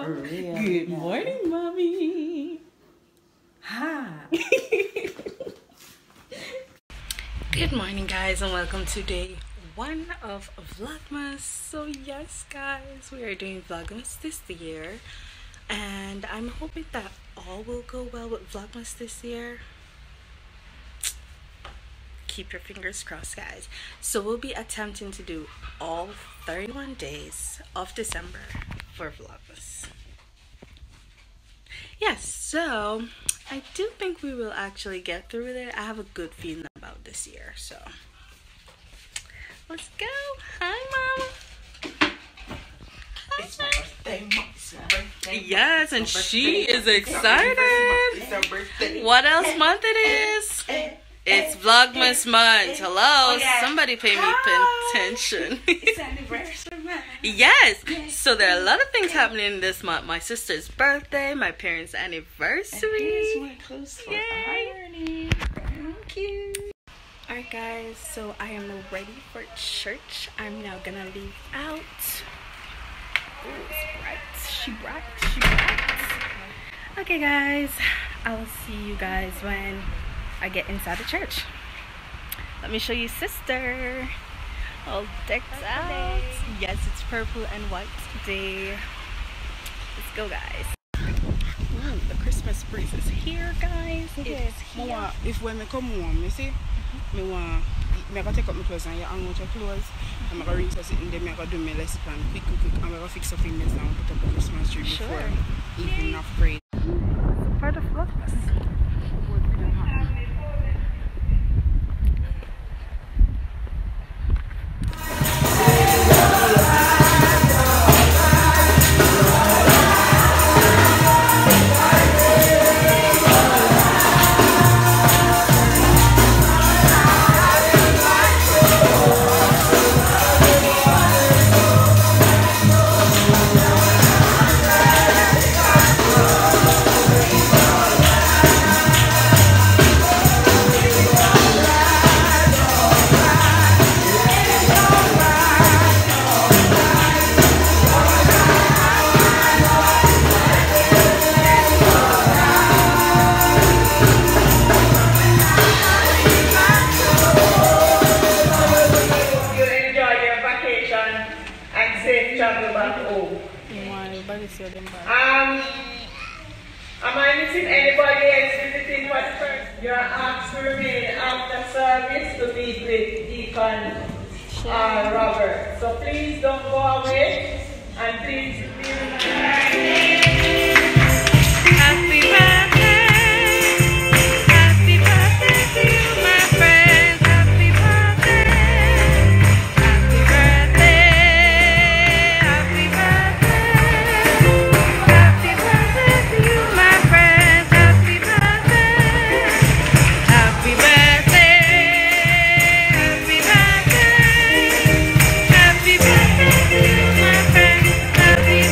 Good morning, mommy. Hi. Good morning, guys, and welcome to day 1 of Vlogmas. So yes, guys, we are doing Vlogmas this year, and I'm hoping that all will go well with Vlogmas this year. Keep your fingers crossed, guys. So we'll be attempting to do all 31 days of December for Vlogmas. Yes, so I do think we will actually get through it. I have a good feeling about this year, so let's go. Hi, Mama. It's my birthday. It's my birthday. Yes, and she is excited. It's her birthday. What else month it is? It's Vlogmas month. Hello, Oh, yeah. somebody pay me attention. It's anniversary month. Yes, so there are a lot of things happening this month. My sister's birthday, my parents' anniversary. My clothes for Yay. ironing. Thank you. Alright, guys, so I am ready for church. I'm now gonna leave out. Oh, it's bright. She bright. Okay, guys, I will see you guys when I get inside the church. Let me show you sister. All decked out. Yes, it's purple and white today. Let's go, guys. Ooh, the Christmas breeze is here, guys. It's here. If when I come home, you see, me gonna take up my clothes and you hang out your clothes. I'm gonna rinse it in there. I'm gonna do my lesson plan quick. I'm gonna fix up in this and put up the Christmas tree before evening of prayer. Part of Vlogmas. Am I missing anybody else visiting for the first? You're asked to remain after service to meet with Deacon Robert. So please don't go away and please be reminded. Happy birthday to you, my friends. Happy birthday, happy birthday, happy birthday, happy birthday to you, my friends. Happy birthday, happy birthday, happy birthday, happy birthday to you, my friends. Happy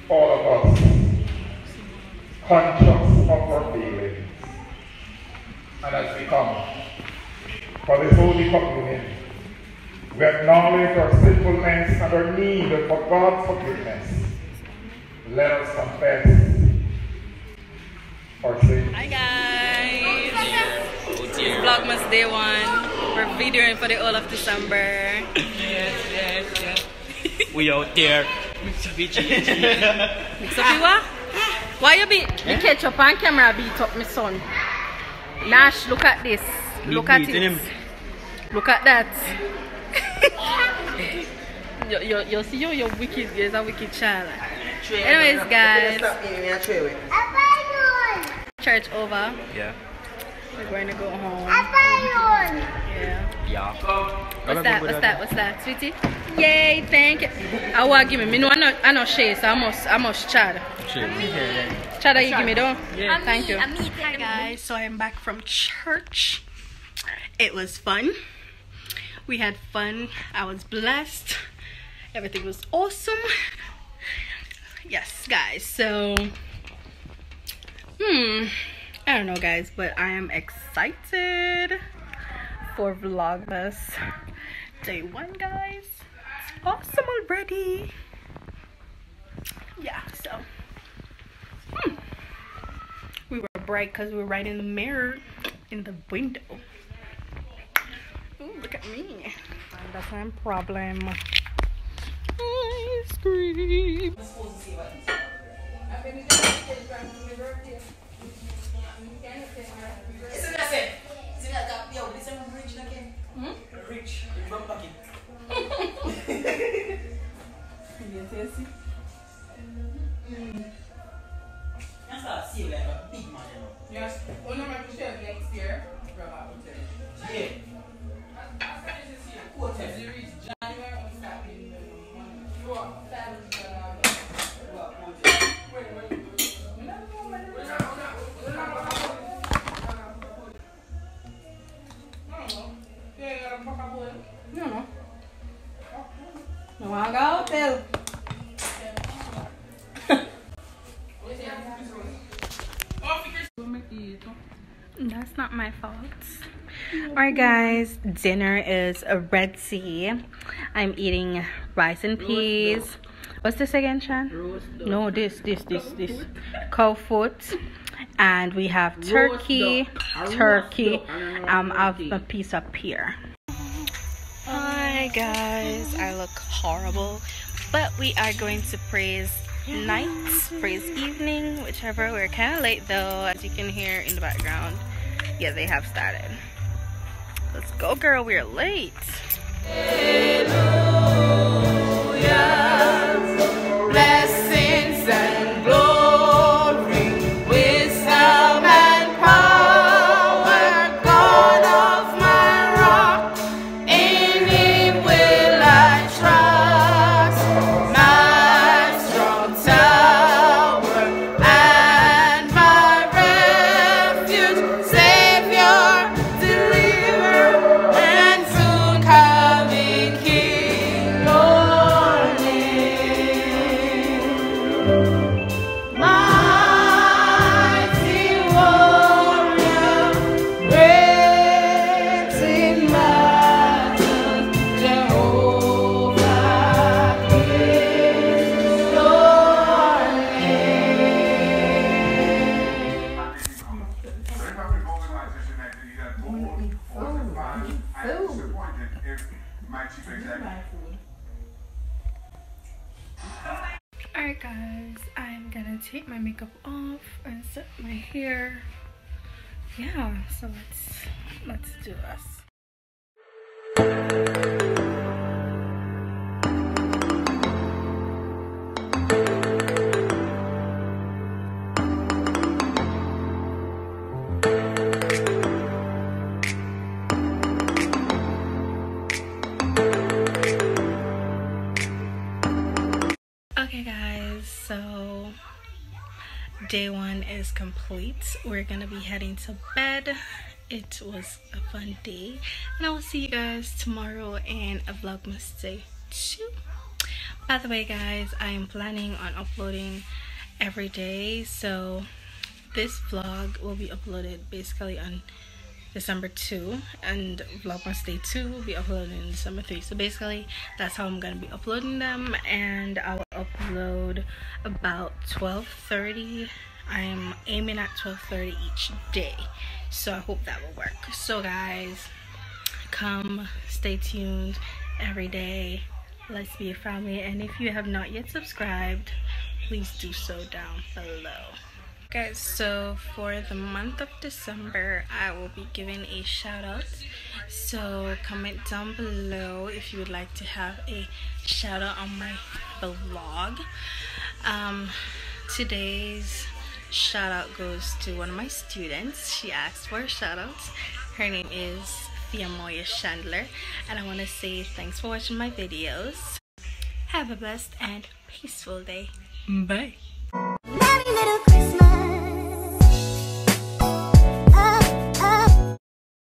all of us conscious of our feelings. And as we come for this Holy Communion, we acknowledge our sinfulness and our need for God's forgiveness. Let us confess our sins. Hi, guys. It's Vlogmas day 1. We're videoing for the whole of December. Yes. We out there. Mix up Mix up what? Why you beat the ketchup on camera beat up my son? Nash, look at this. Look at it. Look at that. you see you're wicked. You're a wicked child. Anyways, guys. Church over. Yeah. We're going to go home. Yeah. What's that, sweetie? Yay, thank you. I will give me. No, I know Shay, so I must Chad. Chad, you give me though? Yeah. Thank you. Hi guys, so I'm back from church. It was fun. We had fun. I was blessed. Everything was awesome. Yes, guys. So, I don't know, guys, but I am excited for Vlogmas Day 1, guys. It's awesome already. Yeah, so we were bright because we were right in the mirror in the window. Ooh, look at me. That's my problem. Ice cream. Yes, only my share next year. That's not my fault. Alright guys, dinner is a Red Sea. I'm eating rice and peas. What's this again, Shan? No, this. Cow foot. And we have turkey. I have a piece of pear. Hi guys, I look horrible, but we are going to praise night, praise evening, whichever. We're kind of late though, as you can hear in the background. Yeah, they have started. Let's go, girl, we're late. Blessings and glory, wisdom and power, God of my rock, in Him will I trust, my strong tower and my refuge, Savior, deliverer, and soon coming King, Lord, mighty warrior, great in battle, Jehovah is your Alright guys, I'm gonna take my makeup off and set my hair. Yeah, so let's do this. Okay guys, so day 1 is complete. We're gonna be heading to bed. It was a fun day, and I will see you guys tomorrow in a Vlogmas Day 2. By the way guys, I am planning on uploading every day, so this vlog will be uploaded basically on December 2, and Vlogmas Day 2 will be uploaded in December 3. So basically that's how I'm gonna be uploading them, and I will upload about 12:30. I'm aiming at 12:30 each day, so I hope that will work. So guys, come stay tuned every day. Let's be a family, and if you have not yet subscribed, please do so down below. Guys, so for the month of December, I will be giving a shout out, so comment down below if you would like to have a shout out on my vlog. Today's shout out goes to one of my students. She asked for a shout out. Her name is Fiamoya Chandler, and I want to say thanks for watching my videos. Have a blessed and peaceful day. Bye.